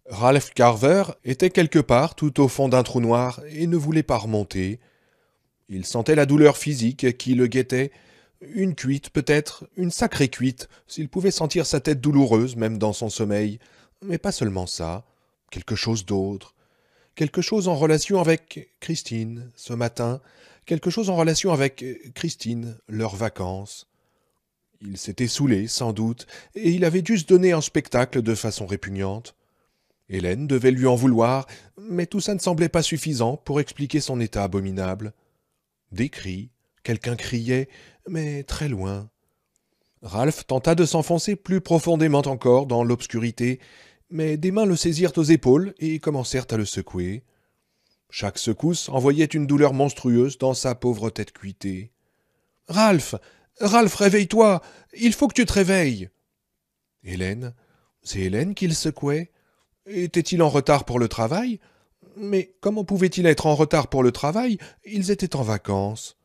Ralph Carver était quelque part tout au fond d'un trou noir et ne voulait pas remonter. Il sentait la douleur physique qui le guettait, une cuite peut-être, une sacrée cuite, s'il pouvait sentir sa tête douloureuse même dans son sommeil, mais pas seulement ça, quelque chose d'autre, quelque chose en relation avec Christine, ce matin, quelque chose en relation avec Christine, leurs vacances. Il s'était saoulé, sans doute, et il avait dû se donner un spectacle de façon répugnante. Hélène devait lui en vouloir, mais tout ça ne semblait pas suffisant pour expliquer son état abominable. Des cris, quelqu'un criait, mais très loin. Ralph tenta de s'enfoncer plus profondément encore dans l'obscurité, mais des mains le saisirent aux épaules et commencèrent à le secouer. Chaque secousse envoyait une douleur monstrueuse dans sa pauvre tête cuitée. « Ralph! Ralph, réveille-toi! Il faut que tu te réveilles !» Hélène? C'est Hélène qu'il secouait? Était-il en retard pour le travail? Mais comment pouvait-il être en retard pour le travail? Ils étaient en vacances.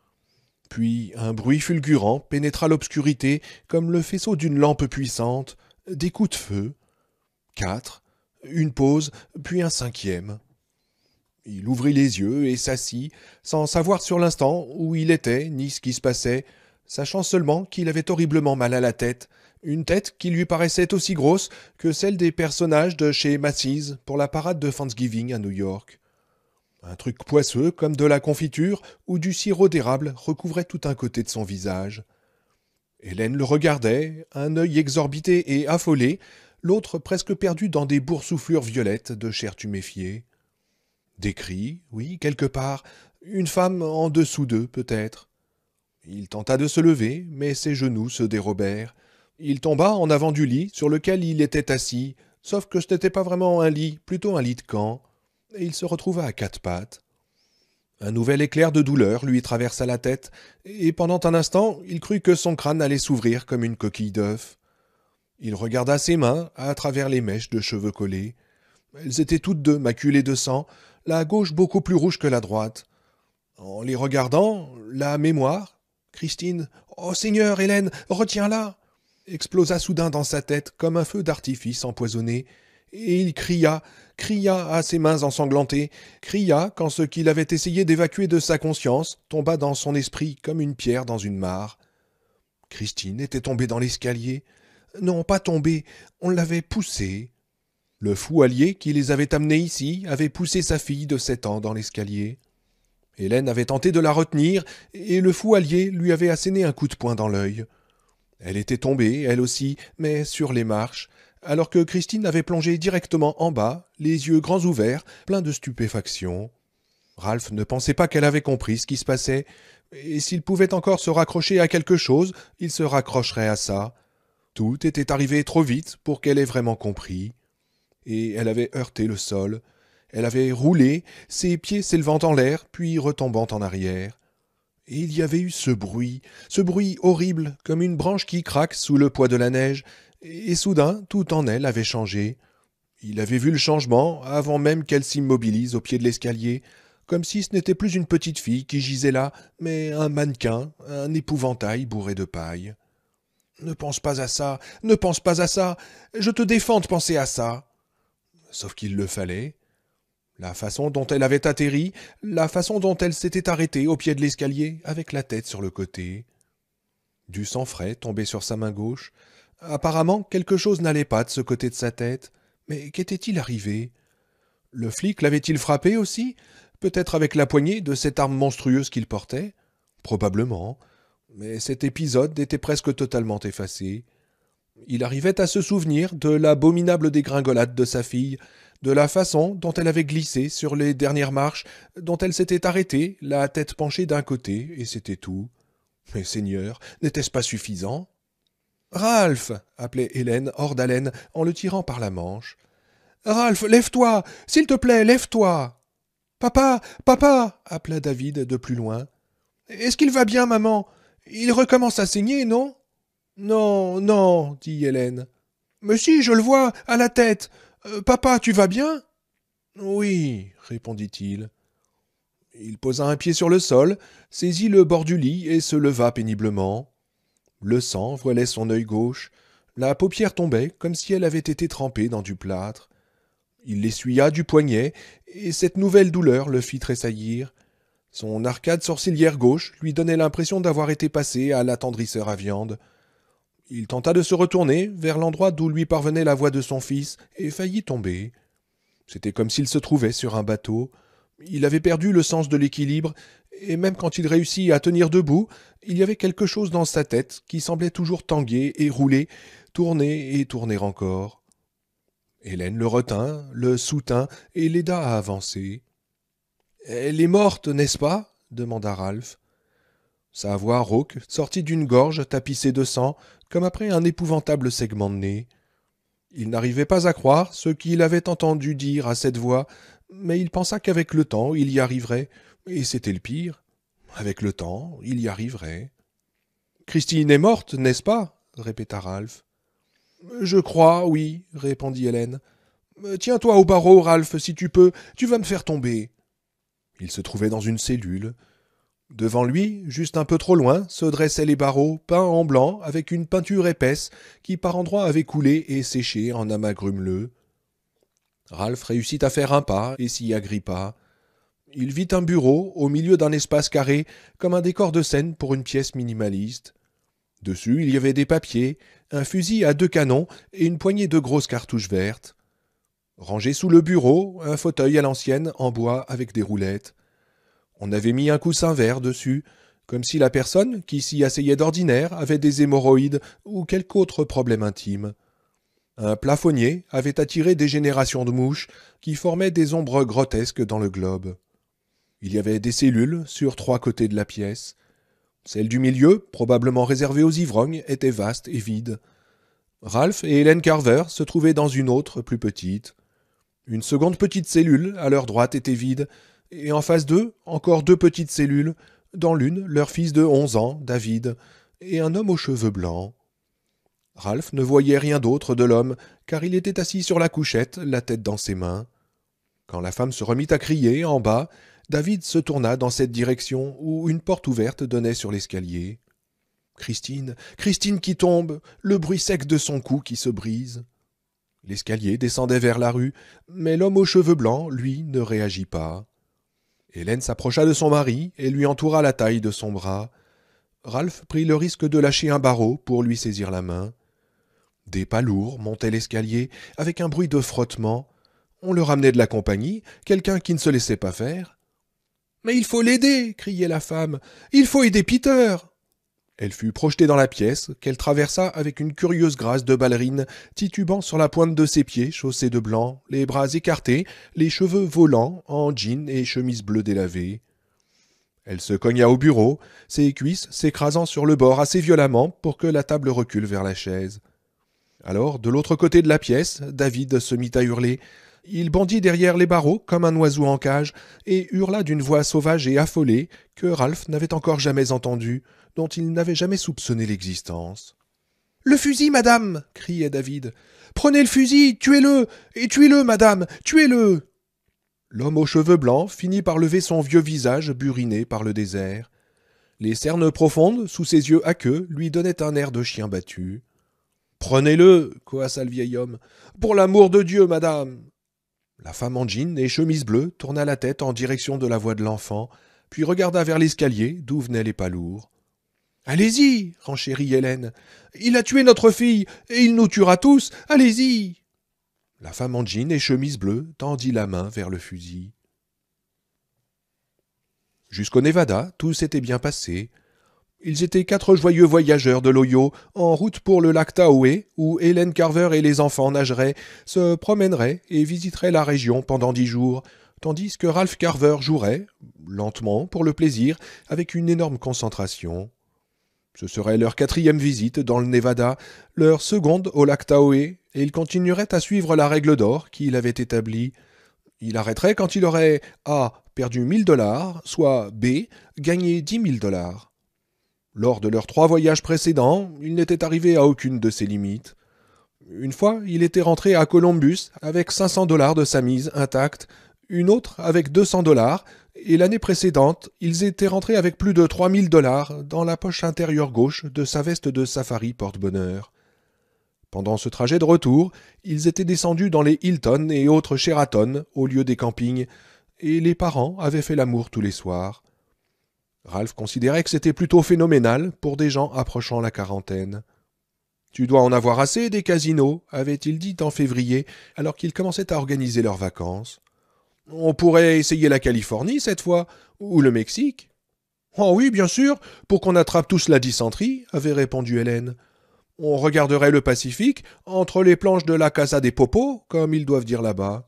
Puis un bruit fulgurant pénétra l'obscurité comme le faisceau d'une lampe puissante, des coups de feu. 4, une pause, puis un cinquième. Il ouvrit les yeux et s'assit, sans savoir sur l'instant où il était ni ce qui se passait, sachant seulement qu'il avait horriblement mal à la tête, une tête qui lui paraissait aussi grosse que celle des personnages de chez Macy's pour la parade de Thanksgiving à New York. Un truc poisseux comme de la confiture ou du sirop d'érable recouvrait tout un côté de son visage. Hélène le regardait, un œil exorbité et affolé, l'autre presque perdu dans des boursouflures violettes de chair tuméfiée. Des cris, oui, quelque part, une femme en dessous d'eux, peut-être. Il tenta de se lever, mais ses genoux se dérobèrent. Il tomba en avant du lit sur lequel il était assis, sauf que ce n'était pas vraiment un lit, plutôt un lit de camp, et il se retrouva à quatre pattes. Un nouvel éclair de douleur lui traversa la tête, et pendant un instant, il crut que son crâne allait s'ouvrir comme une coquille d'œuf. Il regarda ses mains à travers les mèches de cheveux collés. Elles étaient toutes deux maculées de sang, la gauche beaucoup plus rouge que la droite. En les regardant, la mémoire, Christine, oh Seigneur, Hélène, retiens-la, explosa soudain dans sa tête comme un feu d'artifice empoisonné, et il cria à ses mains ensanglantées, cria quand ce qu'il avait essayé d'évacuer de sa conscience tomba dans son esprit comme une pierre dans une mare. Christine était tombée dans l'escalier. Non, pas tombée, on l'avait poussée. Le fou allié qui les avait amenés ici avait poussé sa fille de 7 ans dans l'escalier. Hélène avait tenté de la retenir, et le fou allié lui avait asséné un coup de poing dans l'œil. Elle était tombée, elle aussi, mais sur les marches, alors que Christine avait plongé directement en bas, les yeux grands ouverts, pleins de stupéfaction. Ralph ne pensait pas qu'elle avait compris ce qui se passait, et s'il pouvait encore se raccrocher à quelque chose, il se raccrocherait à ça. Tout était arrivé trop vite pour qu'elle ait vraiment compris. Et elle avait heurté le sol. Elle avait roulé, ses pieds s'élevant en l'air, puis retombant en arrière. Et il y avait eu ce bruit horrible, comme une branche qui craque sous le poids de la neige, et soudain tout en elle avait changé. Il avait vu le changement avant même qu'elle s'immobilise au pied de l'escalier, comme si ce n'était plus une petite fille qui gisait là, mais un mannequin, un épouvantail bourré de paille. Ne pense pas à ça, ne pense pas à ça, je te défends de penser à ça. Sauf qu'il le fallait. La façon dont elle avait atterri, la façon dont elle s'était arrêtée au pied de l'escalier, avec la tête sur le côté. Du sang frais tombait sur sa main gauche. Apparemment, quelque chose n'allait pas de ce côté de sa tête. Mais qu'était-il arrivé? Le flic l'avait-il frappé aussi? Peut-être avec la poignée de cette arme monstrueuse qu'il portait? Probablement. Mais cet épisode était presque totalement effacé. Il arrivait à se souvenir de l'abominable dégringolade de sa fille, de la façon dont elle avait glissé sur les dernières marches, dont elle s'était arrêtée, la tête penchée d'un côté, et c'était tout. Mais Seigneur, n'était-ce pas suffisant? Ralph! Appelait Hélène hors d'haleine en le tirant par la manche. Ralph, lève-toi! S'il te plaît, lève-toi! Papa! Papa! Appela David de plus loin. Est-ce qu'il va bien, maman? Il recommence à saigner, non? Non, non, dit Hélène. Mais si, je le vois, à la tête. Papa, tu vas bien? Oui, répondit-il. Il posa un pied sur le sol, saisit le bord du lit et se leva péniblement. Le sang voilait son œil gauche. La paupière tombait comme si elle avait été trempée dans du plâtre. Il l'essuya du poignet, et cette nouvelle douleur le fit tressaillir. Son arcade sourcilière gauche lui donnait l'impression d'avoir été passé à l'attendrisseur à viande. Il tenta de se retourner vers l'endroit d'où lui parvenait la voix de son fils, et faillit tomber. C'était comme s'il se trouvait sur un bateau. Il avait perdu le sens de l'équilibre, et même quand il réussit à tenir debout, il y avait quelque chose dans sa tête qui semblait toujours tanguer et rouler, tourner et tourner encore. Hélène le retint, le soutint et l'aida à avancer. « Elle est morte, n'est-ce pas ?» demanda Ralph. Sa voix rauque sortit d'une gorge tapissée de sang, comme après un épouvantable segment de nez. Il n'arrivait pas à croire ce qu'il avait entendu dire à cette voix, mais il pensa qu'avec le temps il y arriverait, et c'était le pire. Avec le temps, il y arriverait. « Christine est morte, n'est-ce pas ?» répéta Ralph. « Je crois, oui, » répondit Hélène. « Tiens-toi au barreau, Ralph, si tu peux, tu vas me faire tomber. » Il se trouvait dans une cellule. Devant lui, juste un peu trop loin, se dressaient les barreaux, peints en blanc, avec une peinture épaisse, qui par endroits avait coulé et séché en amas grumeleux. Ralph réussit à faire un pas et s'y agrippa. Il vit un bureau au milieu d'un espace carré, comme un décor de scène pour une pièce minimaliste. Dessus, il y avait des papiers, un fusil à 2 canons et une poignée de grosses cartouches vertes. Rangé sous le bureau, un fauteuil à l'ancienne en bois avec des roulettes. On avait mis un coussin vert dessus, comme si la personne qui s'y asseyait d'ordinaire avait des hémorroïdes ou quelque autre problème intime. Un plafonnier avait attiré des générations de mouches qui formaient des ombres grotesques dans le globe. Il y avait des cellules sur 3 côtés de la pièce. Celle du milieu, probablement réservée aux ivrognes, était vaste et vide. Ralph et Hélène Carver se trouvaient dans une autre, plus petite. Une seconde petite cellule, à leur droite, était vide, et en face d'eux, encore 2 petites cellules, dans l'une, leur fils de 11 ans, David, et un homme aux cheveux blancs. Ralph ne voyait rien d'autre de l'homme, car il était assis sur la couchette, la tête dans ses mains. Quand la femme se remit à crier, en bas, David se tourna dans cette direction où une porte ouverte donnait sur l'escalier. Christine, Christine qui tombe, le bruit sec de son cou qui se brise. L'escalier descendait vers la rue, mais l'homme aux cheveux blancs, lui, ne réagit pas. Hélène s'approcha de son mari et lui entoura la taille de son bras. Ralph prit le risque de lâcher un barreau pour lui saisir la main. Des pas lourds montaient l'escalier avec un bruit de frottement. On le ramenait de la compagnie, quelqu'un qui ne se laissait pas faire. « Mais il faut l'aider !» criait la femme. « Il faut aider Peter !» Elle fut projetée dans la pièce, qu'elle traversa avec une curieuse grâce de ballerine, titubant sur la pointe de ses pieds, chaussés de blanc, les bras écartés, les cheveux volants, en jean et chemise bleue délavée. Elle se cogna au bureau, ses cuisses s'écrasant sur le bord assez violemment pour que la table recule vers la chaise. Alors, de l'autre côté de la pièce, David se mit à hurler. Il bondit derrière les barreaux comme un oiseau en cage et hurla d'une voix sauvage et affolée que Ralph n'avait encore jamais entendue, dont il n'avait jamais soupçonné l'existence. « Le fusil, madame !» criait David. « Prenez le fusil, tuez-le, et tuez-le, madame, tuez-le !» L'homme aux cheveux blancs finit par lever son vieux visage buriné par le désert. Les cernes profondes, sous ses yeux aqueux, lui donnaient un air de chien battu. « Prenez-le !» coassa le vieil homme. « Pour l'amour de Dieu, madame !» La femme en jean et chemise bleue tourna la tête en direction de la voix de l'enfant, puis regarda vers l'escalier d'où venaient les pas lourds. « Allez-y !» renchérit Hélène. « Il a tué notre fille, et il nous tuera tous. Allez-y !» La femme en jean et chemise bleue tendit la main vers le fusil. Jusqu'au Nevada, tout s'était bien passé. Ils étaient 4 joyeux voyageurs de l'Ohio, en route pour le lac Tahoe, où Hélène Carver et les enfants nageraient, se promèneraient et visiteraient la région pendant 10 jours, tandis que Ralph Carver jouerait, lentement, pour le plaisir, avec une énorme concentration. Ce serait leur 4e visite dans le Nevada, leur 2e au lac Tahoe, et ils continueraient à suivre la règle d'or qu'il avait établie. Il arrêterait quand il aurait A. perdu $1000, soit B. gagné $10 000. Lors de leurs 3 voyages précédents, il n'était arrivé à aucune de ces limites. Une fois, il était rentré à Columbus avec $500 de sa mise intacte, une autre avec $200, et l'année précédente, ils étaient rentrés avec plus de $3000 dans la poche intérieure gauche de sa veste de safari porte-bonheur. Pendant ce trajet de retour, ils étaient descendus dans les Hilton et autres Sheraton au lieu des campings, et les parents avaient fait l'amour tous les soirs. Ralph considérait que c'était plutôt phénoménal pour des gens approchant la quarantaine. « Tu dois en avoir assez des casinos », avait-il dit en février, alors qu'ils commençaient à organiser leurs vacances. « On pourrait essayer la Californie cette fois, ou le Mexique. »« Oh oui, bien sûr, pour qu'on attrape tous la dysenterie, » avait répondu Hélène. « On regarderait le Pacifique, entre les planches de la Casa des Popos, comme ils doivent dire là-bas. »«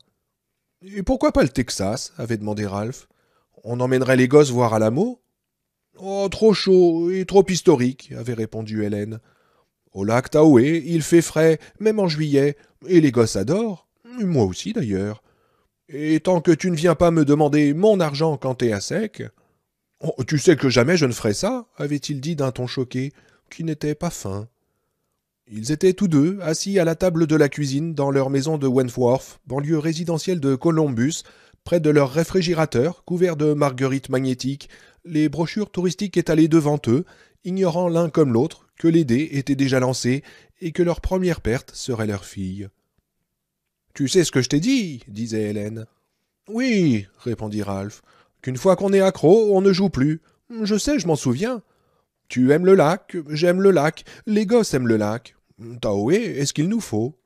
Et pourquoi pas le Texas ?» avait demandé Ralph. « On emmènerait les gosses voir Alamo ?»« Oh, trop chaud et trop historique, » avait répondu Hélène. « Au lac Tahoe, il fait frais, même en juillet, et les gosses adorent. Moi aussi, d'ailleurs. Et tant que tu ne viens pas me demander mon argent quand t'es à sec... »« Oh, tu sais que jamais je ne ferai ça, » avait-il dit d'un ton choqué, qui n'était pas fin. Ils étaient tous deux assis à la table de la cuisine dans leur maison de Wentworth, banlieue résidentielle de Columbus, près de leur réfrigérateur couvert de marguerites magnétiques, les brochures touristiques étalées devant eux, ignorant l'un comme l'autre que les dés étaient déjà lancés et que leur première perte serait leur fille. « Tu sais ce que je t'ai dit » disait Hélène. « Oui, » répondit Ralph, « qu'une fois qu'on est accro, on ne joue plus. Je sais, je m'en souviens. Tu aimes le lac, j'aime le lac, les gosses aiment le lac. Tahoe, est-ce qu'il nous faut ?»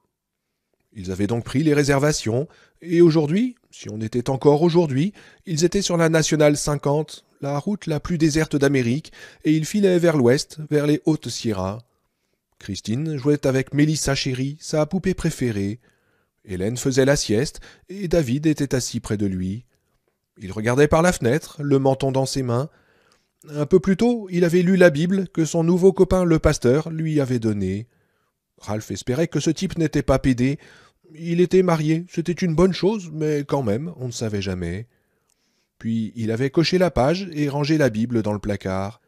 Ils avaient donc pris les réservations, et aujourd'hui, si on était encore aujourd'hui, ils étaient sur la nationale 50, la route la plus déserte d'Amérique, et ils filaient vers l'ouest, vers les Hautes Sierras. Christine jouait avec Mélissa chérie, sa poupée préférée. Hélène faisait la sieste, et David était assis près de lui. Il regardait par la fenêtre, le menton dans ses mains. Un peu plus tôt, il avait lu la Bible que son nouveau copain le pasteur lui avait donnée. Ralph espérait que ce type n'était pas pédé. Il était marié, c'était une bonne chose, mais quand même, on ne savait jamais. Puis il avait coché la page et rangé la Bible dans le placard.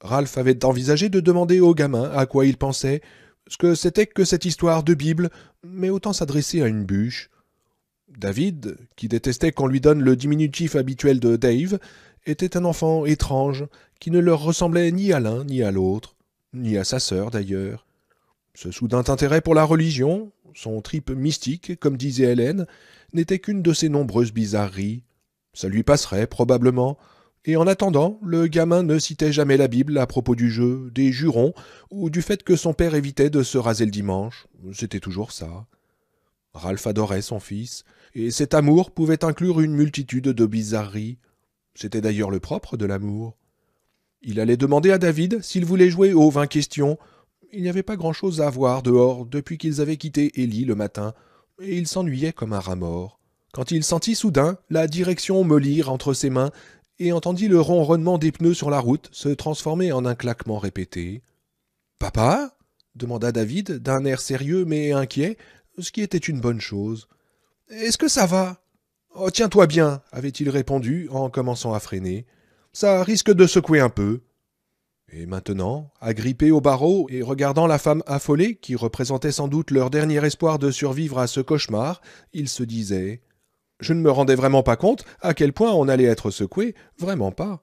Ralph avait envisagé de demander au gamin à quoi il pensait, ce que c'était que cette histoire de Bible, mais autant s'adresser à une bûche. David, qui détestait qu'on lui donne le diminutif habituel de Dave, était un enfant étrange, qui ne leur ressemblait ni à l'un ni à l'autre, ni à sa sœur d'ailleurs. Ce soudain intérêt pour la religion, son trip mystique, comme disait Hélène, n'était qu'une de ses nombreuses bizarreries. Ça lui passerait, probablement, et en attendant, le gamin ne citait jamais la Bible à propos du jeu, des jurons, ou du fait que son père évitait de se raser le dimanche. C'était toujours ça. Ralph adorait son fils, et cet amour pouvait inclure une multitude de bizarreries. C'était d'ailleurs le propre de l'amour. Il allait demander à David s'il voulait jouer aux 20 questions. Il n'y avait pas grand-chose à voir dehors depuis qu'ils avaient quitté Élie le matin, et il s'ennuyait comme un rat mort. Quand il sentit soudain la direction mollir entre ses mains et entendit le ronronnement des pneus sur la route se transformer en un claquement répété. « Papa ?» demanda David d'un air sérieux mais inquiet, ce qui était une bonne chose. « Est-ce que ça va ?»« Oh, tiens-toi bien » avait-il répondu en commençant à freiner. « Ça risque de secouer un peu. » Et maintenant, agrippés au barreau et regardant la femme affolée qui représentait sans doute leur dernier espoir de survivre à ce cauchemar, il se disait « Je ne me rendais vraiment pas compte à quel point on allait être secoué, vraiment pas. »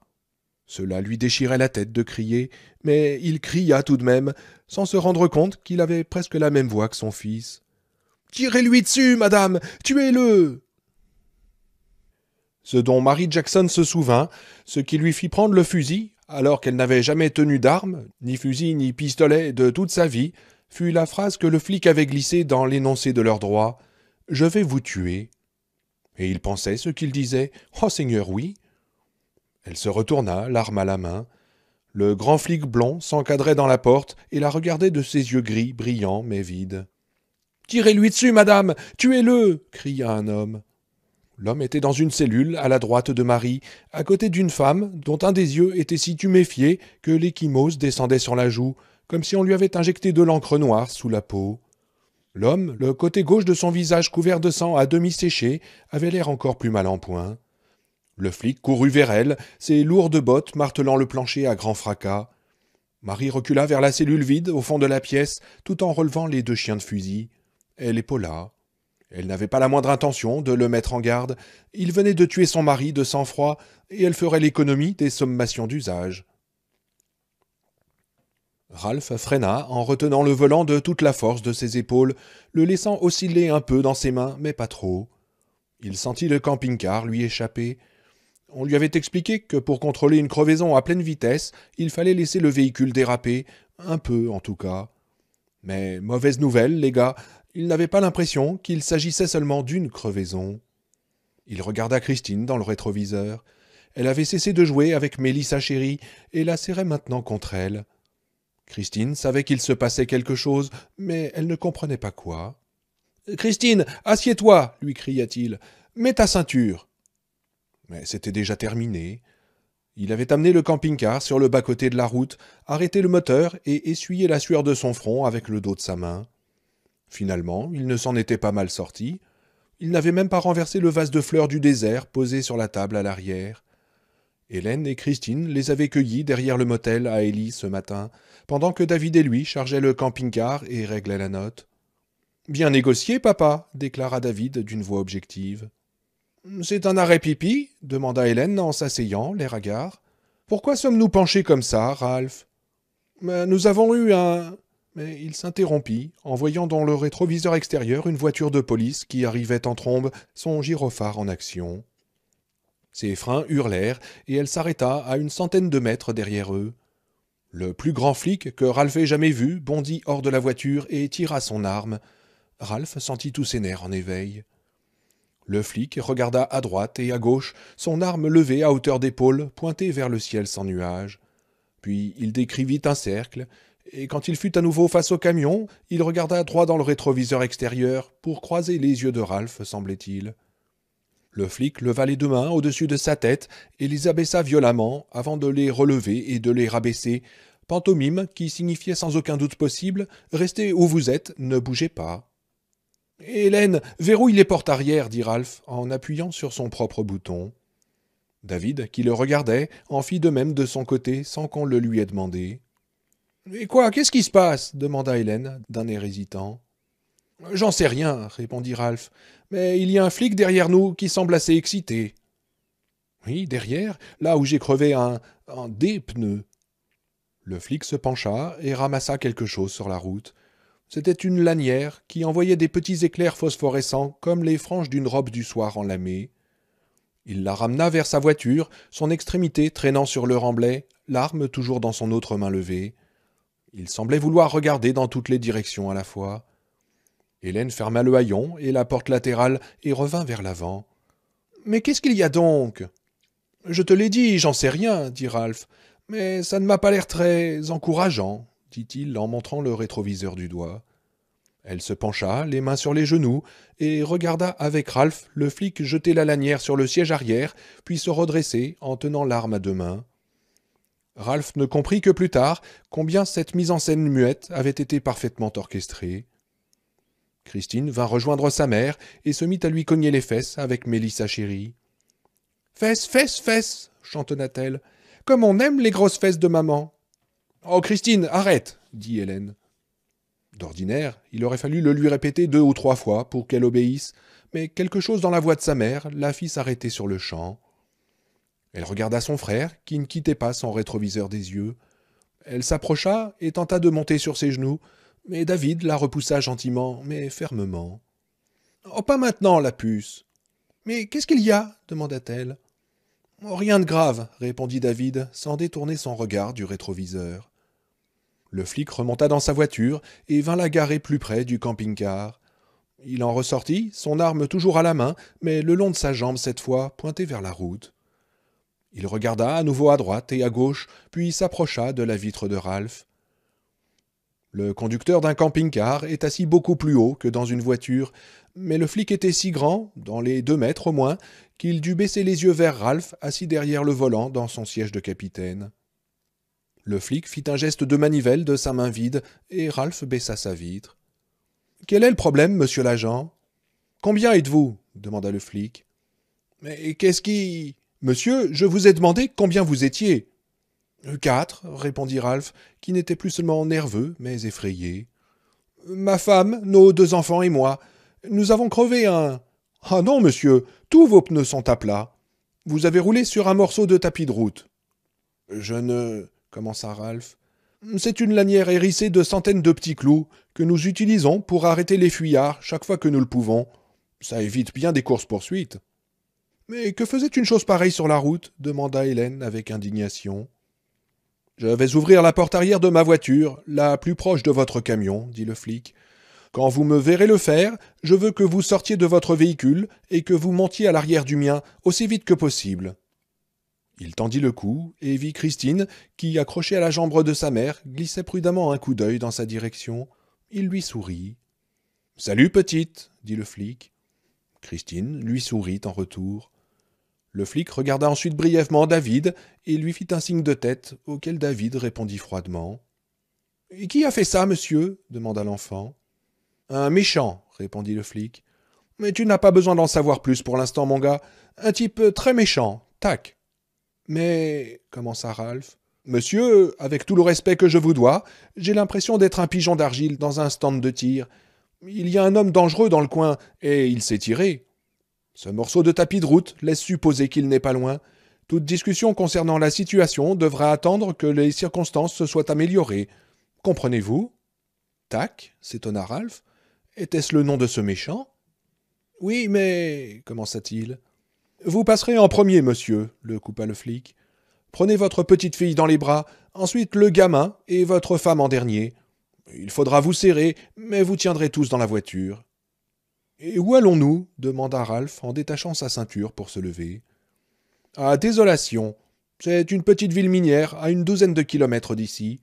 Cela lui déchirait la tête de crier, mais il cria tout de même, sans se rendre compte qu'il avait presque la même voix que son fils. « Tirez-lui dessus, madame, tuez-le !» Ce dont Mary Jackson se souvint, ce qui lui fit prendre le fusil, alors qu'elle n'avait jamais tenu d'arme, ni fusil ni pistolet de toute sa vie, fut la phrase que le flic avait glissée dans l'énoncé de leurs droits. « Je vais vous tuer. » Et il pensait ce qu'il disait. « Oh Seigneur, oui !» Elle se retourna, l'arme à la main. Le grand flic blond s'encadrait dans la porte et la regardait de ses yeux gris, brillants mais vides. « Tirez-lui dessus, madame! Tuez-le » cria un homme. L'homme était dans une cellule, à la droite de Marie, à côté d'une femme dont un des yeux était si tuméfié que l'échymose descendait sur la joue, comme si on lui avait injecté de l'encre noire sous la peau. L'homme, le côté gauche de son visage couvert de sang à demi séché, avait l'air encore plus mal en point. Le flic courut vers elle, ses lourdes bottes martelant le plancher à grand fracas. Marie recula vers la cellule vide, au fond de la pièce, tout en relevant les 2 chiens de fusil. Elle épaula. Elle n'avait pas la moindre intention de le mettre en garde. Il venait de tuer son mari de sang-froid, et elle ferait l'économie des sommations d'usage. Ralph freina en retenant le volant de toute la force de ses épaules, le laissant osciller un peu dans ses mains, mais pas trop. Il sentit le camping-car lui échapper. On lui avait expliqué que pour contrôler une crevaison à pleine vitesse, il fallait laisser le véhicule déraper, un peu en tout cas. Mais mauvaise nouvelle, les gars, il n'avait pas l'impression qu'il s'agissait seulement d'une crevaison. Il regarda Christine dans le rétroviseur. Elle avait cessé de jouer avec Mélissa chérie et la serrait maintenant contre elle. Christine savait qu'il se passait quelque chose, mais elle ne comprenait pas quoi. « Christine, assieds-toi » lui cria-t-il. « Mets ta ceinture » Mais c'était déjà terminé. Il avait amené le camping-car sur le bas-côté de la route, arrêté le moteur et essuyé la sueur de son front avec le dos de sa main. Finalement, il ne s'en était pas mal sorti. Il n'avait même pas renversé le vase de fleurs du désert posé sur la table à l'arrière. Hélène et Christine les avaient cueillis derrière le motel à Élie ce matin, pendant que David et lui chargeaient le camping-car et réglaient la note. « Bien négocié, papa » déclara David d'une voix objective. « C'est un arrêt pipi » demanda Hélène en s'asseyant, l'air hagard. « Pourquoi sommes-nous penchés comme ça, Ralph ?»« Nous avons eu un... » Mais il s'interrompit, en voyant dans le rétroviseur extérieur une voiture de police qui arrivait en trombe, son gyrophare en action. Ses freins hurlèrent, et elle s'arrêta à une centaine de mètres derrière eux. Le plus grand flic que Ralph ait jamais vu bondit hors de la voiture et tira son arme. Ralph sentit tous ses nerfs en éveil. Le flic regarda à droite et à gauche, son arme levée à hauteur d'épaule, pointée vers le ciel sans nuages. Puis il décrivit un cercle, et quand il fut à nouveau face au camion, il regarda droit dans le rétroviseur extérieur pour croiser les yeux de Ralph, semblait-il. Le flic leva les deux mains au-dessus de sa tête et les abaissa violemment avant de les relever et de les rabaisser, pantomime qui signifiait sans aucun doute possible « Restez où vous êtes, ne bougez pas ». « Hélène, verrouille les portes arrière » dit Ralph en appuyant sur son propre bouton. David, qui le regardait, en fit de même de son côté sans qu'on le lui ait demandé. « Et quoi, qu'est-ce qui se passe » demanda Hélène d'un air hésitant. « J'en sais rien » répondit Ralph, « mais il y a un flic derrière nous qui semble assez excité. »« Oui, derrière, là où j'ai crevé des pneus. » Le flic se pencha et ramassa quelque chose sur la route. C'était une lanière qui envoyait des petits éclairs phosphorescents comme les franges d'une robe du soir enlamée. Il la ramena vers sa voiture, son extrémité traînant sur le remblai, l'arme toujours dans son autre main levée. Il semblait vouloir regarder dans toutes les directions à la fois. Hélène ferma le haillon et la porte latérale et revint vers l'avant. « Mais qu'est-ce qu'il y a donc ?»« Je te l'ai dit, j'en sais rien, » dit Ralph. « Mais ça ne m'a pas l'air très encourageant, » dit-il en montrant le rétroviseur du doigt. Elle se pencha, les mains sur les genoux, et regarda avec Ralph le flic jeter la lanière sur le siège arrière, puis se redresser en tenant l'arme à deux mains. Ralph ne comprit que plus tard combien cette mise en scène muette avait été parfaitement orchestrée. Christine vint rejoindre sa mère et se mit à lui cogner les fesses avec Mélissa chérie. « Fesses, fesses, fesses » chantonna-t-elle. « Comme on aime les grosses fesses de maman !»« Oh, Christine, arrête !» dit Hélène. D'ordinaire, il aurait fallu le lui répéter 2 ou 3 fois pour qu'elle obéisse, mais quelque chose dans la voix de sa mère la fit s'arrêter sur le champ. Elle regarda son frère, qui ne quittait pas son rétroviseur des yeux. Elle s'approcha et tenta de monter sur ses genoux, mais David la repoussa gentiment, mais fermement. « Oh, pas maintenant, la puce !»« Mais qu'est-ce qu'il y a ?» demanda-t-elle. « Oh, rien de grave, » répondit David, sans détourner son regard du rétroviseur. Le flic remonta dans sa voiture et vint la garer plus près du camping-car. Il en ressortit, son arme toujours à la main, mais le long de sa jambe cette fois, pointée vers la route. Il regarda à nouveau à droite et à gauche, puis s'approcha de la vitre de Ralph. Le conducteur d'un camping-car est assis beaucoup plus haut que dans une voiture, mais le flic était si grand, dans les 2 mètres au moins, qu'il dut baisser les yeux vers Ralph, assis derrière le volant dans son siège de capitaine. Le flic fit un geste de manivelle de sa main vide, et Ralph baissa sa vitre. « Quel est le problème, monsieur l'agent ?»« Combien êtes-vous » demanda le flic. « Mais qu'est-ce qui... »« Monsieur, je vous ai demandé combien vous étiez. »« 4, » répondit Ralph, qui n'était plus seulement nerveux, mais effrayé. « Ma femme, nos 2 enfants et moi. Nous avons crevé un... »« Ah non, monsieur, tous vos pneus sont à plat. Vous avez roulé sur un morceau de tapis de route. »« Je ne... » commença Ralph. « C'est une lanière hérissée de centaines de petits clous que nous utilisons pour arrêter les fuyards chaque fois que nous le pouvons. Ça évite bien des courses-poursuites. Mais que faisait une chose pareille sur la route demanda Hélène avec indignation. Je vais ouvrir la porte arrière de ma voiture, la plus proche de votre camion, dit le flic. Quand vous me verrez le faire, je veux que vous sortiez de votre véhicule et que vous montiez à l'arrière du mien aussi vite que possible. Il tendit le cou et vit Christine, qui, accrochée à la jambe de sa mère, glissait prudemment un coup d'œil dans sa direction. Il lui sourit. « Salut, petite !» dit le flic. Christine lui sourit en retour. Le flic regarda ensuite brièvement David et lui fit un signe de tête, auquel David répondit froidement. « Et qui a fait ça, monsieur » demanda l'enfant. « Un méchant, » répondit le flic. « Mais tu n'as pas besoin d'en savoir plus pour l'instant, mon gars. Un type très méchant. Tac. »« Mais, » commença Ralph. « Monsieur, avec tout le respect que je vous dois, j'ai l'impression d'être un pigeon d'argile dans un stand de tir. Il y a un homme dangereux dans le coin, et il s'est tiré. Ce morceau de tapis de route laisse supposer qu'il n'est pas loin. Toute discussion concernant la situation devra attendre que les circonstances se soient améliorées. Comprenez-vous » Tac, s'étonna Ralph. Était-ce le nom de ce méchant ? Oui, mais... commença-t-il. Vous passerez en premier, monsieur, le coupa le flic. Prenez votre petite fille dans les bras, ensuite le gamin et votre femme en dernier. Il faudra vous serrer, mais vous tiendrez tous dans la voiture. Et où allons-nous ? Demanda Ralph en détachant sa ceinture pour se lever. À Désolation. C'est une petite ville minière à une douzaine de kilomètres d'ici.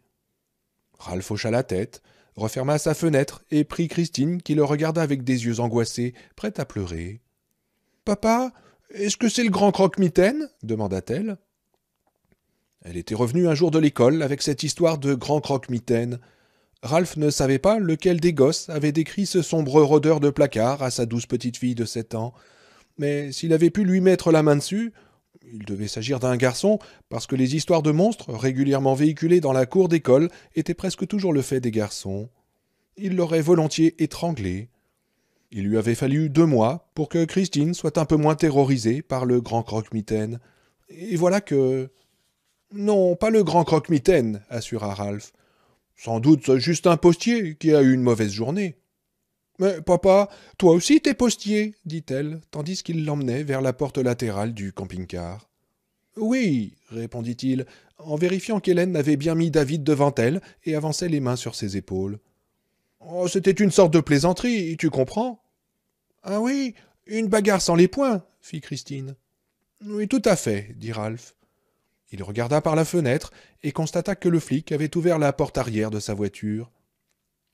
Ralph hocha la tête, referma sa fenêtre et prit Christine qui le regarda avec des yeux angoissés, prête à pleurer. « Papa, est-ce que c'est le grand croque-mitaine » demanda-t-elle. Elle était revenue un jour de l'école avec cette histoire de grand croque-mitaine. Ralph ne savait pas lequel des gosses avait décrit ce sombre rôdeur de placard à sa douce petite fille de 7 ans. Mais s'il avait pu lui mettre la main dessus, il devait s'agir d'un garçon, parce que les histoires de monstres, régulièrement véhiculées dans la cour d'école, étaient presque toujours le fait des garçons. Il l'aurait volontiers étranglé. Il lui avait fallu 2 mois pour que Christine soit un peu moins terrorisée par le grand croque-mitaine. Et voilà que... Non, pas le grand croque-mitaine, assura Ralph. Sans doute juste un postier qui a eu une mauvaise journée. Mais papa, toi aussi t'es postier, dit-elle, tandis qu'il l'emmenait vers la porte latérale du camping-car. Oui, répondit-il, en vérifiant qu'Hélène avait bien mis David devant elle et avançait les mains sur ses épaules. Oh, c'était une sorte de plaisanterie, tu comprends ? Ah oui, une bagarre sans les poings, fit Christine. Oui, tout à fait, dit Ralph. Il regarda par la fenêtre et constata que le flic avait ouvert la porte arrière de sa voiture.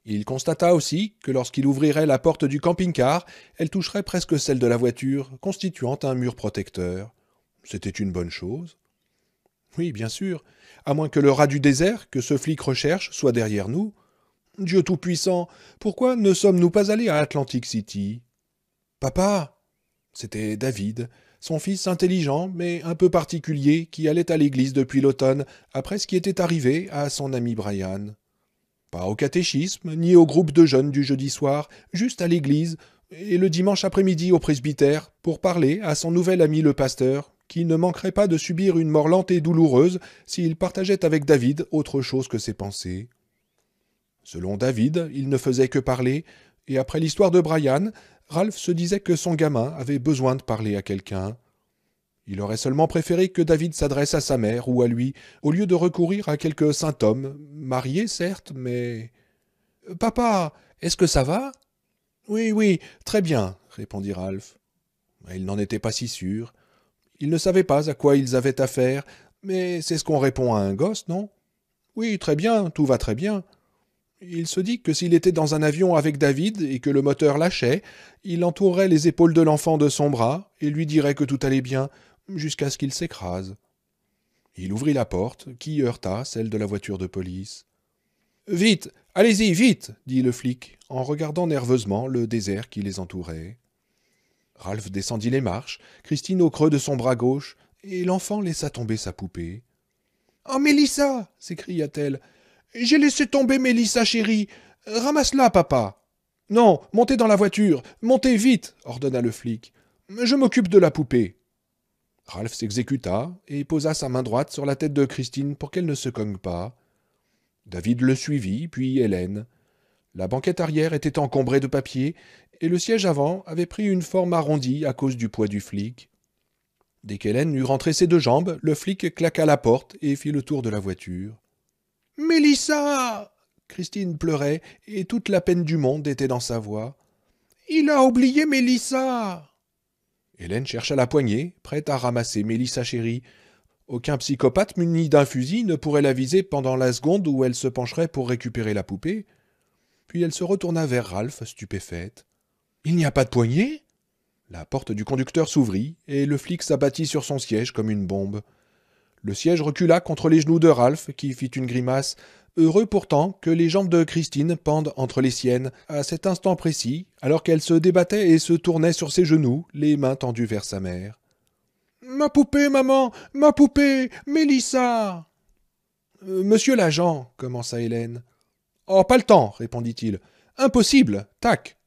Il constata aussi que lorsqu'il ouvrirait la porte du camping-car, elle toucherait presque celle de la voiture, constituant un mur protecteur. C'était une bonne chose. Oui, bien sûr, à moins que le rat du désert que ce flic recherche soit derrière nous. Dieu Tout-Puissant, pourquoi ne sommes-nous pas allés à Atlantic City ? Papa ! C'était David, son fils intelligent mais un peu particulier qui allait à l'église depuis l'automne après ce qui était arrivé à son ami Brian. Pas au catéchisme, ni au groupe de jeunes du jeudi soir, juste à l'église, et le dimanche après-midi au presbytère, pour parler à son nouvel ami le pasteur, qui ne manquerait pas de subir une mort lente et douloureuse s'il partageait avec David autre chose que ses pensées. Selon David, il ne faisait que parler, et après l'histoire de Brian, Ralph se disait que son gamin avait besoin de parler à quelqu'un. Il aurait seulement préféré que David s'adresse à sa mère ou à lui, au lieu de recourir à quelque saint homme, marié certes, mais... « Papa, est-ce que ça va ?»« Oui, oui, très bien, » répondit Ralph. Il n'en était pas si sûr. Il ne savait pas à quoi ils avaient affaire, mais c'est ce qu'on répond à un gosse, non ? Oui, très bien, tout va très bien. Il se dit que s'il était dans un avion avec David et que le moteur lâchait, il entourerait les épaules de l'enfant de son bras et lui dirait que tout allait bien, jusqu'à ce qu'il s'écrase. Il ouvrit la porte, qui heurta celle de la voiture de police. « Vite, allez-y, vite !» dit le flic, en regardant nerveusement le désert qui les entourait. Ralph descendit les marches, Christine au creux de son bras gauche, et l'enfant laissa tomber sa poupée. « Oh, Mélissa !» s'écria-t-elle. « J'ai laissé tomber Mélissa, chérie. Ramasse-la, papa. »« Non, montez dans la voiture. Montez vite !» ordonna le flic. « Je m'occupe de la poupée. » Ralph s'exécuta et posa sa main droite sur la tête de Christine pour qu'elle ne se cogne pas. David le suivit, puis Hélène. La banquette arrière était encombrée de papier, et le siège avant avait pris une forme arrondie à cause du poids du flic. Dès qu'Hélène eut rentré ses 2 jambes, le flic claqua la porte et fit le tour de la voiture. « Mélissa !» Christine pleurait, et toute la peine du monde était dans sa voix. « Il a oublié Mélissa !» Hélène chercha la poignée, prête à ramasser Mélissa chérie. Aucun psychopathe muni d'un fusil ne pourrait la viser pendant la seconde où elle se pencherait pour récupérer la poupée. Puis elle se retourna vers Ralph, stupéfaite. « Il n'y a pas de poignée ?» La porte du conducteur s'ouvrit, et le flic s'abattit sur son siège comme une bombe. Le siège recula contre les genoux de Ralph, qui fit une grimace, heureux pourtant que les jambes de Christine pendent entre les siennes, à cet instant précis, alors qu'elle se débattait et se tournait sur ses genoux, les mains tendues vers sa mère. « Ma poupée, maman, ma poupée, Mélissa !»« Monsieur l'agent, » commença Hélène. « Oh, pas le temps, répondit-il. « Impossible, tac !»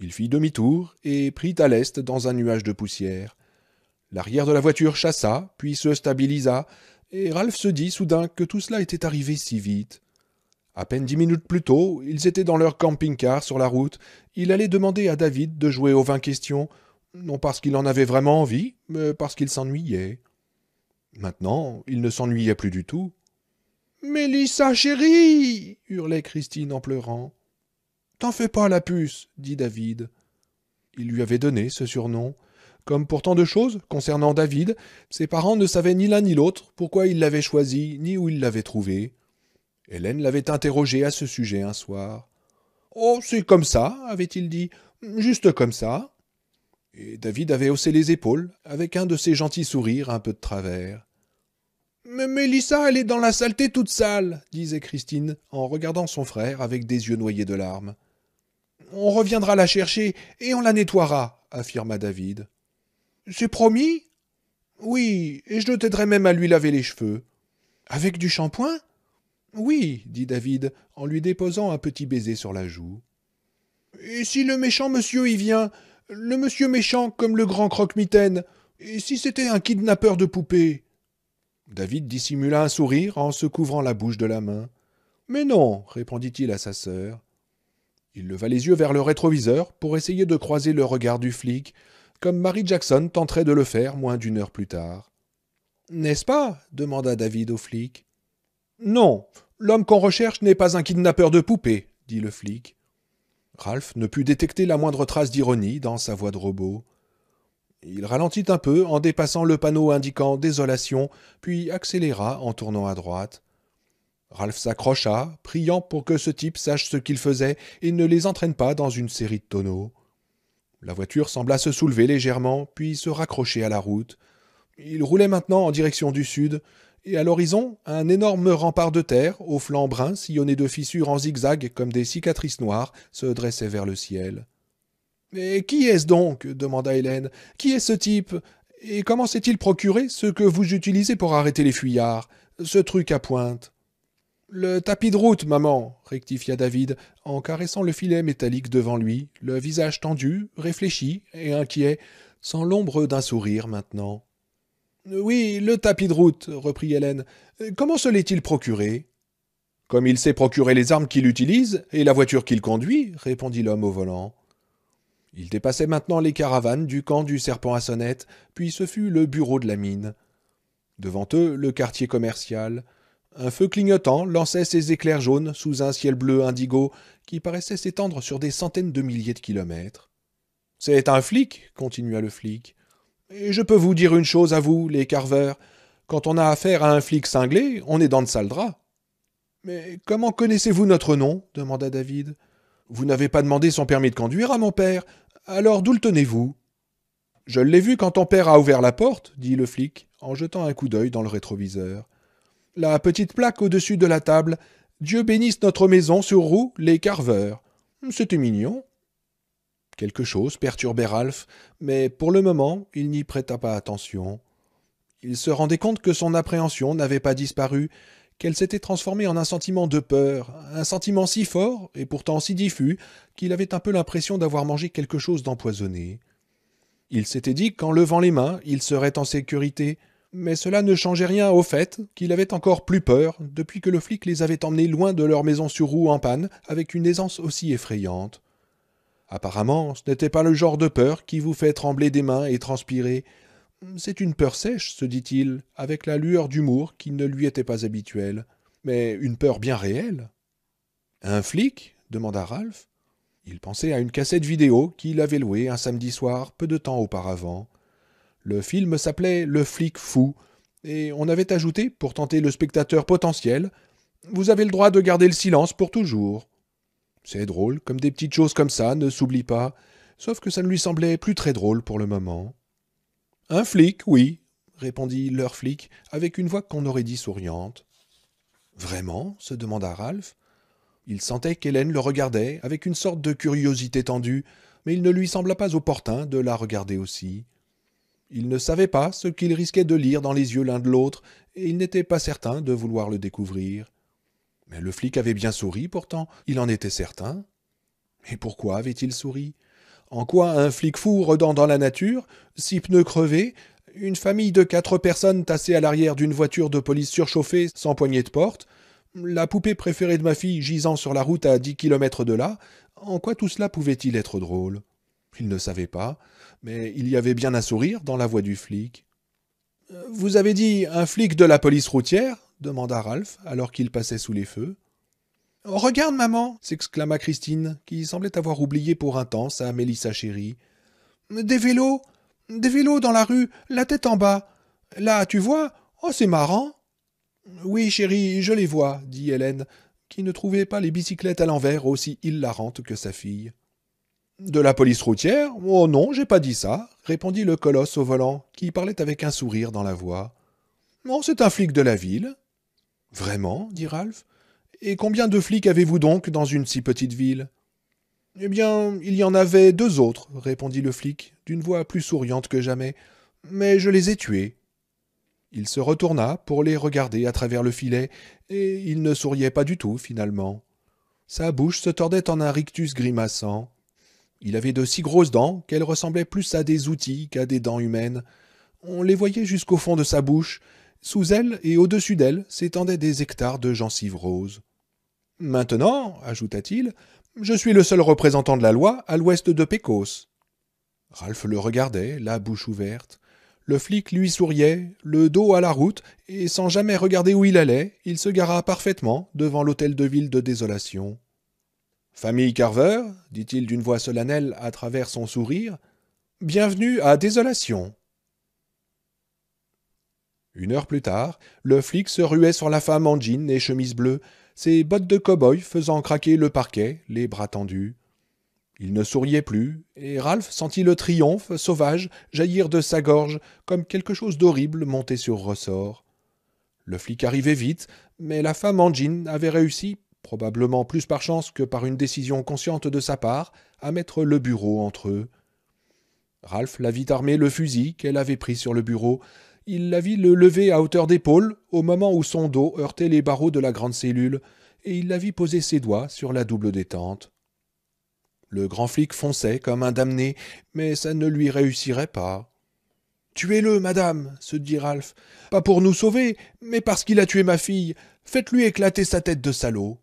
Il fit demi-tour et prit à l'est dans un nuage de poussière. L'arrière de la voiture chassa, puis se stabilisa, et Ralph se dit soudain que tout cela était arrivé si vite. À peine 10 minutes plus tôt, ils étaient dans leur camping-car sur la route. Il allait demander à David de jouer aux 20 questions, non parce qu'il en avait vraiment envie, mais parce qu'il s'ennuyait. Maintenant, il ne s'ennuyait plus du tout. « Mélissa, chérie !» hurlait Christine en pleurant. « T'en fais pas, la puce !» dit David. Il lui avait donné ce surnom. Comme pour tant de choses, concernant David, ses parents ne savaient ni l'un ni l'autre pourquoi ils l'avaient choisi, ni où ils l'avaient trouvé. Hélène l'avait interrogé à ce sujet un soir. « Oh, c'est comme ça, avait-il dit, juste comme ça. » Et David avait haussé les épaules, avec un de ses gentils sourires un peu de travers. « Mais Mélissa, elle est dans la saleté toute sale, disait Christine, en regardant son frère avec des yeux noyés de larmes. « On reviendra la chercher et on la nettoiera, affirma David. « C'est promis ? » « Oui, et je t'aiderai même à lui laver les cheveux. »« Avec du shampoing ? » ?»« Oui, dit David, en lui déposant un petit baiser sur la joue. « Et si le méchant monsieur y vient, le monsieur méchant comme le grand croque-mitaine, et si c'était un kidnappeur de poupées ?» David dissimula un sourire en se couvrant la bouche de la main. « Mais non, répondit-il à sa sœur. » Il leva les yeux vers le rétroviseur pour essayer de croiser le regard du flic, comme Mary Jackson tenterait de le faire moins d'1 heure plus tard. « N'est-ce pas ?» demanda David au flic. « Non, l'homme qu'on recherche n'est pas un kidnappeur de poupées, » dit le flic. Ralph ne put détecter la moindre trace d'ironie dans sa voix de robot. Il ralentit un peu en dépassant le panneau indiquant « Désolation », puis accéléra en tournant à droite. Ralph s'accrocha, priant pour que ce type sache ce qu'il faisait et ne les entraîne pas dans une série de tonneaux. La voiture sembla se soulever légèrement, puis se raccrocher à la route. Il roulait maintenant en direction du sud, et à l'horizon, un énorme rempart de terre, aux flancs bruns sillonnés de fissures en zigzag comme des cicatrices noires, se dressait vers le ciel. « Mais qui est-ce donc ?» demanda Hélène. « Qui est ce type ? Et comment s'est-il procuré ce que vous utilisez pour arrêter les fuyards, ce truc à pointe ?»« Le tapis de route, maman, » rectifia David, en caressant le filet métallique devant lui, le visage tendu, réfléchi et inquiet, sans l'ombre d'un sourire maintenant. « Oui, le tapis de route, » reprit Hélène. « Comment se l'est-il procuré ?»« Comme il sait procurer les armes qu'il utilise et la voiture qu'il conduit, » répondit l'homme au volant. Il dépassait maintenant les caravanes du camp du Serpent à sonnette, puis ce fut le bureau de la mine. Devant eux, le quartier commercial. Un feu clignotant lançait ses éclairs jaunes sous un ciel bleu indigo qui paraissait s'étendre sur des centaines de milliers de kilomètres. « C'est un flic, » continua le flic. « Et je peux vous dire une chose à vous, les carveurs. Quand on a affaire à un flic cinglé, on est dans de sales draps. »« Mais comment connaissez-vous notre nom ?» demanda David. « Vous n'avez pas demandé son permis de conduire à mon père. Alors d'où le tenez-vous ?»« Je l'ai vu quand ton père a ouvert la porte, » dit le flic, en jetant un coup d'œil dans le rétroviseur. « La petite plaque au-dessus de la table. Dieu bénisse notre maison sur roue, les carveurs. C'était mignon. » Quelque chose perturbait Ralph, mais pour le moment, il n'y prêta pas attention. Il se rendait compte que son appréhension n'avait pas disparu, qu'elle s'était transformée en un sentiment de peur, un sentiment si fort et pourtant si diffus qu'il avait un peu l'impression d'avoir mangé quelque chose d'empoisonné. Il s'était dit qu'en levant les mains, il serait en sécurité, Mais cela ne changeait rien au fait qu'il avait encore plus peur depuis que le flic les avait emmenés loin de leur maison sur roue en panne avec une aisance aussi effrayante. Apparemment, ce n'était pas le genre de peur qui vous fait trembler des mains et transpirer. C'est une peur sèche, se dit-il, avec la lueur d'humour qui ne lui était pas habituelle, mais une peur bien réelle. Un flic demanda Ralph. Il pensait à une cassette vidéo qu'il avait louée un samedi soir peu de temps auparavant. Le film s'appelait Le flic fou, et on avait ajouté, pour tenter le spectateur potentiel, vous avez le droit de garder le silence pour toujours. C'est drôle, comme des petites choses comme ça ne s'oublient pas, sauf que ça ne lui semblait plus très drôle pour le moment. Un flic, oui, répondit leur flic, avec une voix qu'on aurait dit souriante. Vraiment se demanda Ralph. Il sentait qu'Hélène le regardait avec une sorte de curiosité tendue, mais il ne lui sembla pas opportun de la regarder aussi. Il ne savait pas ce qu'il risquait de lire dans les yeux l'un de l'autre, et il n'était pas certain de vouloir le découvrir. Mais le flic avait bien souri, pourtant, il en était certain. Et pourquoi avait-il souri? En quoi un flic fou rôdant dans la nature, 6 pneus crevés, une famille de 4 personnes tassées à l'arrière d'une voiture de police surchauffée sans poignée de porte, la poupée préférée de ma fille gisant sur la route à 10 kilomètres de là, en quoi tout cela pouvait-il être drôle? Il ne savait pas, mais il y avait bien un sourire dans la voix du flic. « Vous avez dit un flic de la police routière ?» demanda Ralph, alors qu'il passait sous les feux. « Oh, regarde, maman !» s'exclama Christine, qui semblait avoir oublié pour un temps sa Mélissa chérie. « Des vélos dans la rue, la tête en bas. Là, tu vois? Oh, c'est marrant !»« Oui, chérie, je les vois, » dit Hélène, qui ne trouvait pas les bicyclettes à l'envers aussi hilarantes que sa fille. « De la police routière? Oh non, j'ai pas dit ça, » répondit le colosse au volant, qui parlait avec un sourire dans la voix. « Non, c'est un flic de la ville. »« Vraiment? » dit Ralph. « Et combien de flics avez-vous donc dans une si petite ville ?»« Eh bien, il y en avait 2 autres, » répondit le flic, d'une voix plus souriante que jamais. « Mais je les ai tués. » Il se retourna pour les regarder à travers le filet, et il ne souriait pas du tout, finalement. Sa bouche se tordait en un rictus grimaçant. Il avait de si grosses dents qu'elles ressemblaient plus à des outils qu'à des dents humaines. On les voyait jusqu'au fond de sa bouche. Sous elle et au-dessus d'elle s'étendaient des hectares de gencives roses. « Maintenant, ajouta-t-il, je suis le seul représentant de la loi à l'ouest de Pécos. » Ralph le regardait, la bouche ouverte. Le flic lui souriait, le dos à la route, et sans jamais regarder où il allait, il se gara parfaitement devant l'hôtel de ville de Désolation. « Famille Carver, dit-il d'une voix solennelle à travers son sourire, bienvenue à Désolation. » 1 heure plus tard, le flic se ruait sur la femme en jean et chemise bleue, ses bottes de cow-boy faisant craquer le parquet, les bras tendus. Il ne souriait plus, et Ralph sentit le triomphe sauvage jaillir de sa gorge comme quelque chose d'horrible monté sur ressort. Le flic arrivait vite, mais la femme en jean avait réussi, probablement plus par chance que par une décision consciente de sa part, à mettre le bureau entre eux. Ralph la vit armer le fusil qu'elle avait pris sur le bureau. Il la vit le lever à hauteur d'épaule au moment où son dos heurtait les barreaux de la grande cellule, et il la vit poser ses doigts sur la double détente. Le grand flic fonçait comme un damné, mais ça ne lui réussirait pas. « Tuez-le, madame, se dit Ralph. Pas pour nous sauver, mais parce qu'il a tué ma fille. Faites-lui éclater sa tête de salaud. »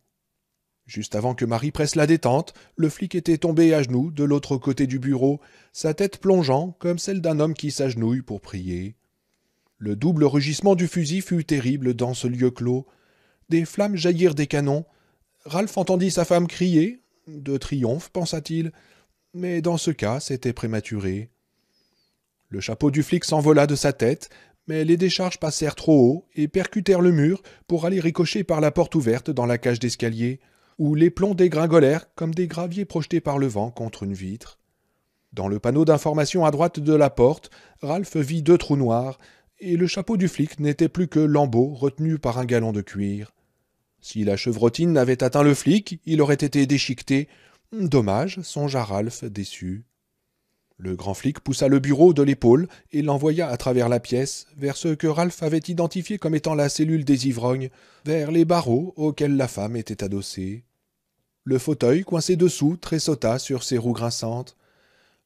Juste avant que Marie presse la détente, le flic était tombé à genoux de l'autre côté du bureau, sa tête plongeant comme celle d'un homme qui s'agenouille pour prier. Le double rugissement du fusil fut terrible dans ce lieu clos. Des flammes jaillirent des canons. Ralph entendit sa femme crier, de triomphe, pensa-t-il, mais dans ce cas, c'était prématuré. Le chapeau du flic s'envola de sa tête, mais les décharges passèrent trop haut et percutèrent le mur pour aller ricocher par la porte ouverte dans la cage d'escalier, où les plombs dégringolèrent comme des graviers projetés par le vent contre une vitre. Dans le panneau d'information à droite de la porte, Ralph vit 2 trous noirs, et le chapeau du flic n'était plus que lambeau retenu par un galon de cuir. Si la chevrotine avait atteint le flic, il aurait été déchiqueté. Dommage, songea Ralph, déçu. Le grand flic poussa le bureau de l'épaule et l'envoya à travers la pièce, vers ce que Ralph avait identifié comme étant la cellule des ivrognes, vers les barreaux auxquels la femme était adossée. Le fauteuil, coincé dessous, tressauta sur ses roues grinçantes.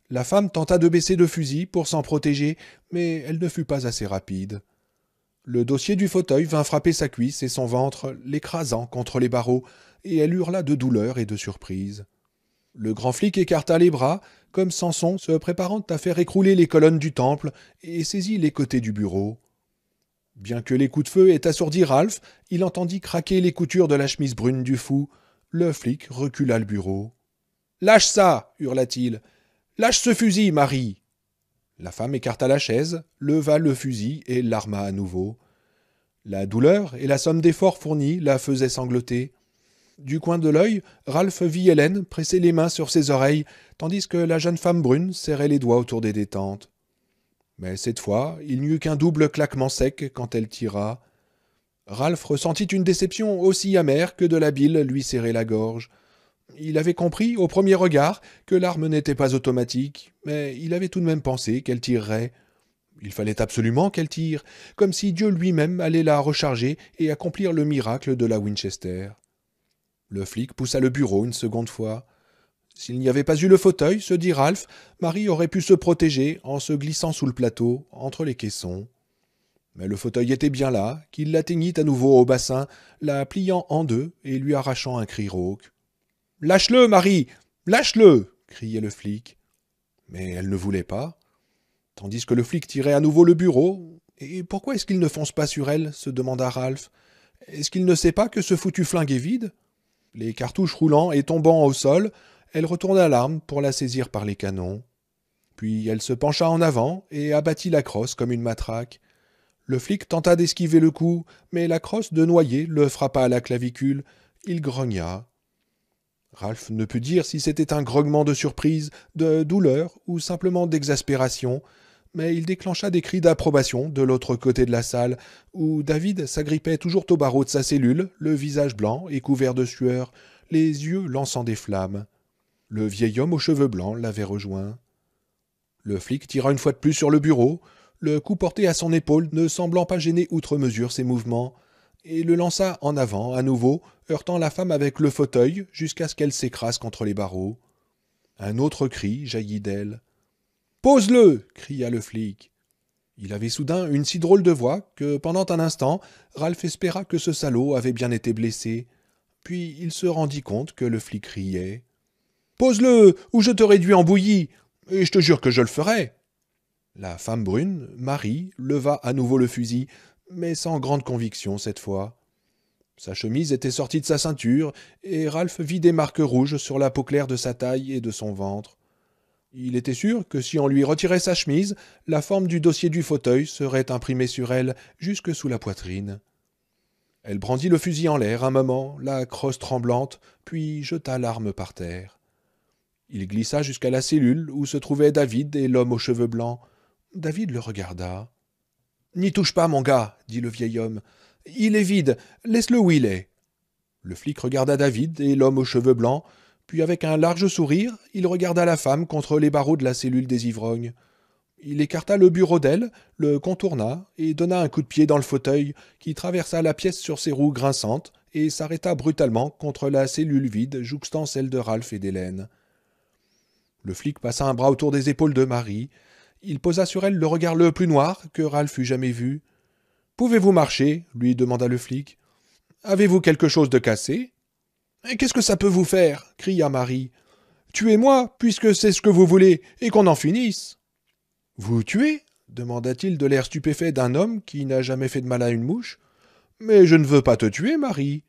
La femme tenta de baisser le fusil pour s'en protéger, mais elle ne fut pas assez rapide. Le dossier du fauteuil vint frapper sa cuisse et son ventre, l'écrasant contre les barreaux, et elle hurla de douleur et de surprise. Le grand flic écarta les bras, comme Samson se préparant à faire écrouler les colonnes du temple, et saisit les côtés du bureau. Bien que les coups de feu aient assourdi Ralph, il entendit craquer les coutures de la chemise brune du fou. Le flic recula le bureau. « Lâche ça !» hurla-t-il. « Lâche ce fusil, Marie !» La femme écarta la chaise, leva le fusil et l'arma à nouveau. La douleur et la somme d'efforts fournis la faisaient sangloter. Du coin de l'œil, Ralph vit Hélène presser les mains sur ses oreilles, tandis que la jeune femme brune serrait les doigts autour des détentes. Mais cette fois, il n'y eut qu'un double claquement sec quand elle tira. Ralph ressentit une déception aussi amère que de la bile lui serrait la gorge. Il avait compris, au premier regard, que l'arme n'était pas automatique, mais il avait tout de même pensé qu'elle tirerait. Il fallait absolument qu'elle tire, comme si Dieu lui-même allait la recharger et accomplir le miracle de la Winchester. Le flic poussa le bureau une seconde fois. S'il n'y avait pas eu le fauteuil, se dit Ralph, Marie aurait pu se protéger en se glissant sous le plateau, entre les caissons. Mais le fauteuil était bien là, qu'il l'atteignit à nouveau au bassin, la pliant en deux et lui arrachant un cri rauque. « Lâche-le, Marie! Lâche-le » criait le flic. Mais elle ne voulait pas. Tandis que le flic tirait à nouveau le bureau. « Et pourquoi est-ce qu'il ne fonce pas sur elle ?» se demanda Ralph. « Est-ce qu'il ne sait pas que ce foutu flingue est vide ?» Les cartouches roulant et tombant au sol, elle retourna l'arme pour la saisir par les canons. Puis elle se pencha en avant et abattit la crosse comme une matraque. Le flic tenta d'esquiver le coup, mais la crosse de noyer le frappa à la clavicule. Il grogna. Ralph ne put dire si c'était un grognement de surprise, de douleur ou simplement d'exaspération, mais il déclencha des cris d'approbation de l'autre côté de la salle, où David s'agrippait toujours au barreau de sa cellule, le visage blanc et couvert de sueur, les yeux lançant des flammes. Le vieil homme aux cheveux blancs l'avait rejoint. Le flic tira une fois de plus sur le bureau, le coup porté à son épaule ne semblant pas gêner outre mesure ses mouvements, et le lança en avant à nouveau, heurtant la femme avec le fauteuil jusqu'à ce qu'elle s'écrase contre les barreaux. Un autre cri jaillit d'elle. « Pose-le » cria le flic. Il avait soudain une si drôle de voix que, pendant un instant, Ralph espéra que ce salaud avait bien été blessé. Puis il se rendit compte que le flic riait. « Pose-le, ou je te réduis en bouillie, et je te jure que je le ferai !» La femme brune, Marie, leva à nouveau le fusil, mais sans grande conviction cette fois. Sa chemise était sortie de sa ceinture, et Ralph vit des marques rouges sur la peau claire de sa taille et de son ventre. Il était sûr que si on lui retirait sa chemise, la forme du dossier du fauteuil serait imprimée sur elle jusque sous la poitrine. Elle brandit le fusil en l'air un moment, la crosse tremblante, puis jeta l'arme par terre. Il glissa jusqu'à la cellule où se trouvaient David et l'homme aux cheveux blancs. David le regarda. « N'y touche pas, mon gars, » dit le vieil homme. « Il est vide, laisse-le où il est. » Le flic regarda David et l'homme aux cheveux blancs, puis avec un large sourire, il regarda la femme contre les barreaux de la cellule des ivrognes. Il écarta le bureau d'elle, le contourna et donna un coup de pied dans le fauteuil qui traversa la pièce sur ses roues grinçantes et s'arrêta brutalement contre la cellule vide jouxtant celle de Ralph et d'Hélène. Le flic passa un bras autour des épaules de Marie. Il posa sur elle le regard le plus noir que Ralph eût jamais vu. « Pouvez-vous marcher » lui demanda le flic. « Avez-vous quelque chose de cassé ?»« Qu'est-ce que ça peut vous faire » cria Marie. « Tuez-moi, puisque c'est ce que vous voulez, et qu'on en finisse. »« Vous tuer » demanda-t-il de l'air stupéfait d'un homme qui n'a jamais fait de mal à une mouche. « Mais je ne veux pas te tuer, Marie. »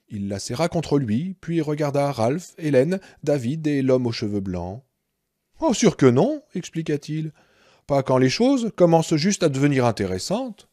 Il la serra contre lui, puis regarda Ralph, Hélène, David et l'homme aux cheveux blancs. « Oh, sûr que non, expliqua-t-il. Pas quand les choses commencent juste à devenir intéressantes. »